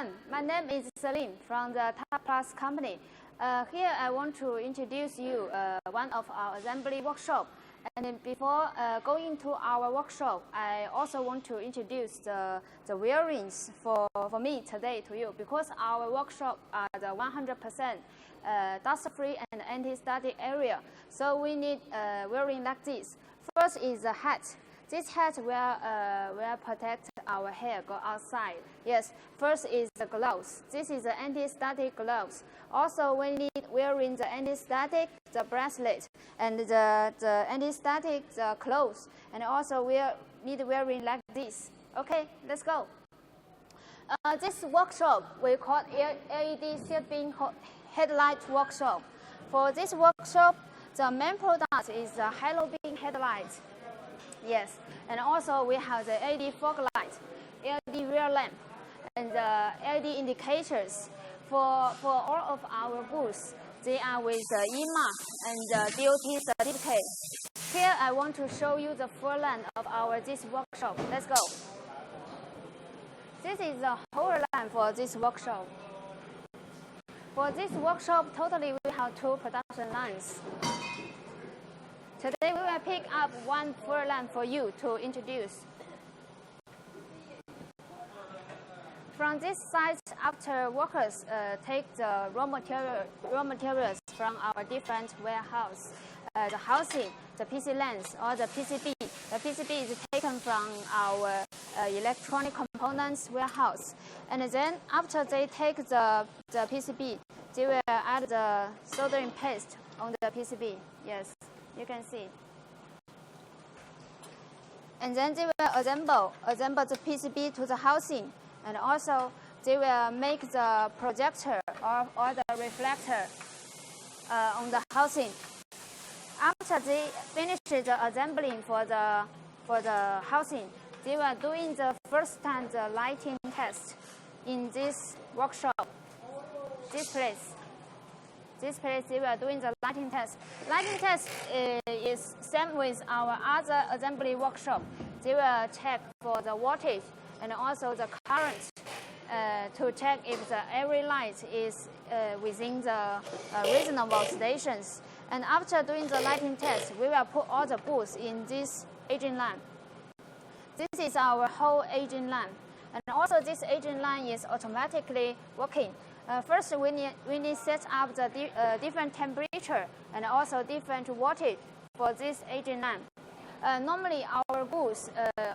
everyone, my name is Salim from the TUFFPLUS company. Here I want to introduce you one of our assembly workshop. And then before going to our workshop, I also want to introduce the wirings for me today to you, because our workshop are the 100% dust-free and anti-static area. So we need wiring like this. First is the hat. This hat will protect our hair go outside. Yes. First is the gloves. This is the anti-static gloves. Also, we need wearing the anti-static, the bracelet, and the anti-static the clothes. And also, we need wearing like this. Okay, let's go. This workshop we call LED Headlight workshop. For this workshop, the main product is the halogen headlight. Yes, and also we have the LED fog light, LED rear lamp, and the LED indicators. For all of our booths, they are with the EMA and the DOT certificate. Here I want to show you the full line of this workshop. Let's go. This is the whole line for this workshop. For this workshop, totally we have 2 production lines. Today we will pick up one full line for you to introduce. From this site, after workers take the raw materials from our different warehouse, the housing, the PC lens, or the PCB. The PCB is taken from our electronic components warehouse. And then after they take the PCB, they will add the soldering paste on the PCB. Yes. You can see. And then they will assemble the PCB to the housing, and also they will make the projector or the reflector on the housing. After they finish the assembling for the housing, they were doing the first time the lighting test in this workshop, this place. This place, they were doing the lighting test. Lighting test is same with our other assembly workshop. They will check for the voltage and also the current to check if every light is within the reasonable stations. And after doing the lighting test, we will put all the booths in this aging line. This is our whole aging line. And also this aging line is automatically working. First, we need set up the different temperature and also different voltage for this aging line. Normally, our booths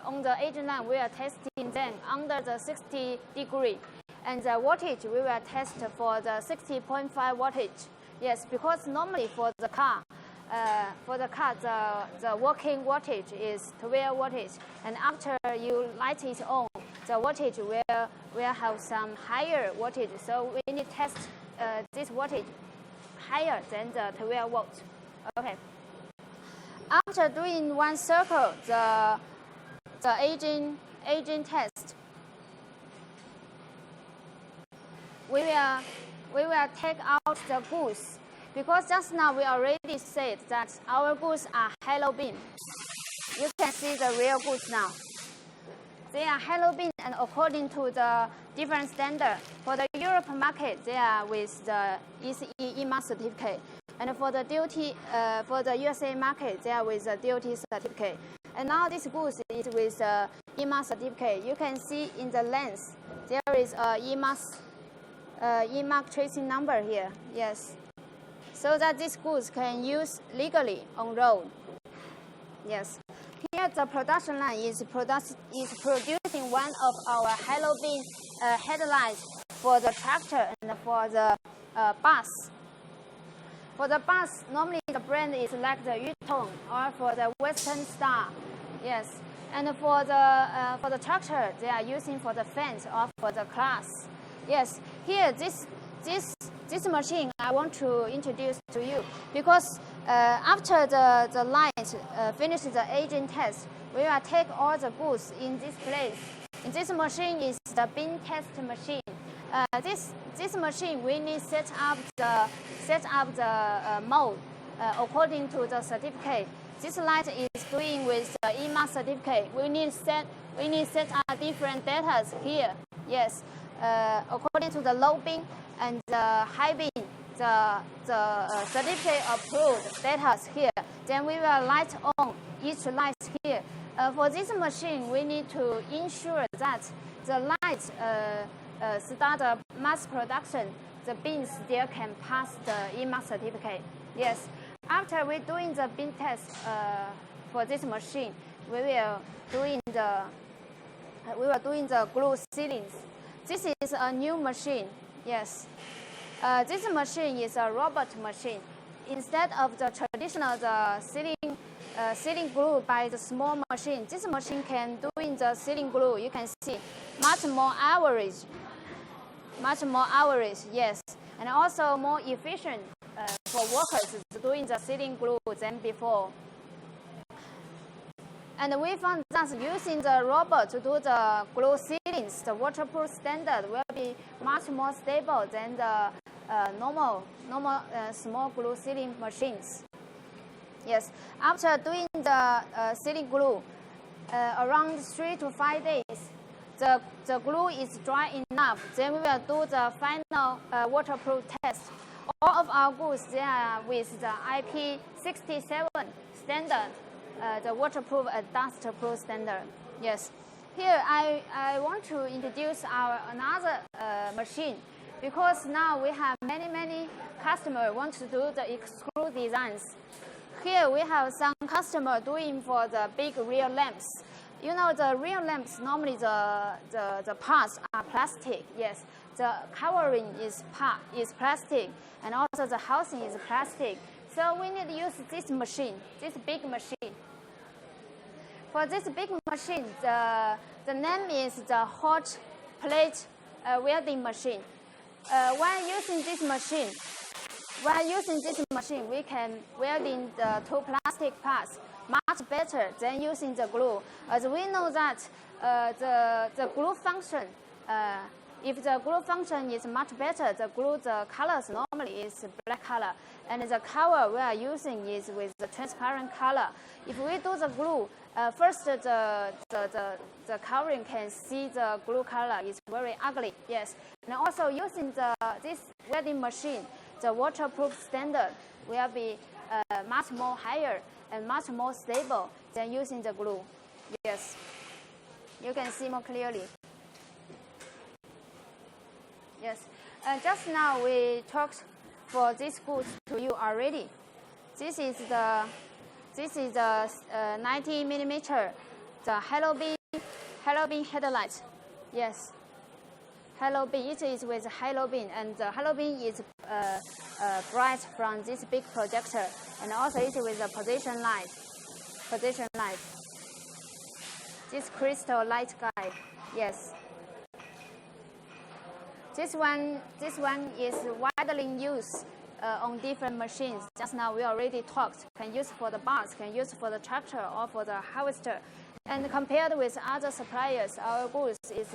on the aging line, we are testing them under the 60 degree. And the voltage, we will test for the 60.5 voltage. Yes, because normally for the car, the working voltage is 12 voltage. And after you light it on, the voltage will have some higher voltage. So we need to test this voltage higher than the 12 volts. Okay. After doing one circle, the aging test, we will take out the booths, because just now we already said that our booths are halogen. You can see the real booths now. They are halogen, and according to the different standard. For the Europe market, they are with the ECE EMA certificate. And for the DOT, for the USA market, they are with the DOT certificate. And now this booth is with the EMA certificate. You can see in the lens, there is a EMA tracing number here. Yes. So that this booth can use legally on road. Yes. Here the production line is producing one of our halogen headlights for the tractor and for the bus. For the bus, normally the brand is like the Yutong or for the Western Star. Yes. And for the tractor, they are using for the fence or for the class. Yes. Here this machine I want to introduce to you, because after the light finishes the aging test, we will take all the booths in this place. And this machine is the bin test machine. This machine, we need set up the mode according to the certificate. This light is doing with the EMA certificate. We need set up different data here. Yes. according to the low bin and the high bin, the certificate approved status here. Then we will light on each light here. For this machine, we need to ensure that the light start the mass production. The bin still can pass the EMA certificate. Yes. After we doing the bin test for this machine, we will doing the glue sealings. This is a new machine. Yes. This machine is a robot machine. Instead of the traditional sealing glue by the small machine, this machine can doing the sealing glue. You can see much more average. Yes, and also more efficient for workers doing the sealing glue than before. And we found that using the robot to do the glue sealings, the waterproof standard will be much more stable than the normal small glue sealing machines. Yes, after doing the sealing glue, around 3 to 5 days, the glue is dry enough. Then we will do the final waterproof test. All of our goods, they are with the IP67 standard, the waterproof and dust-proof standard. Yes. Here I want to introduce another machine, because now we have many customers want to do the exclude designs. Here we have some customer doing for the big rear lamps. You know, the rear lamps, normally the parts are plastic. Yes, the covering is plastic, and also the housing is plastic. So we need to use this machine, this big machine. For this big machine, the name is the hot plate welding machine. While using this machine, we can welding the two plastic parts much better than using the glue. As we know that the glue function, if the glue function is much better, the colors normally is black color, and the color we are using is with the transparent color. If we do the glue, first the covering can see the glue color is very ugly. Yes, and also using this welding machine, the waterproof standard will be much more higher and much more stable than using the glue. Yes, you can see more clearly. Yes, just now we talked for this goods to you already. This is the 90 millimeter, the halo beam headlight. Yes, halo beam. It is with halo beam, and the halo beam is bright from this big projector, and also it is with a position light. This crystal light guide. Yes. This one is widely used on different machines. Just now we already talked. Can use for the bus, can use for the tractor or for the harvester. And compared with other suppliers, our goods is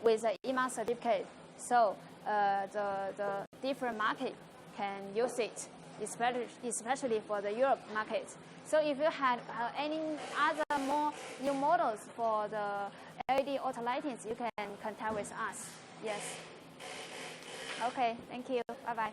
with an EMA certificate. So the different market can use it, especially for the Europe market. So if you have any other more new models for the LED auto lightings, you can contact with us. Yes. Okay, thank you. Bye-bye.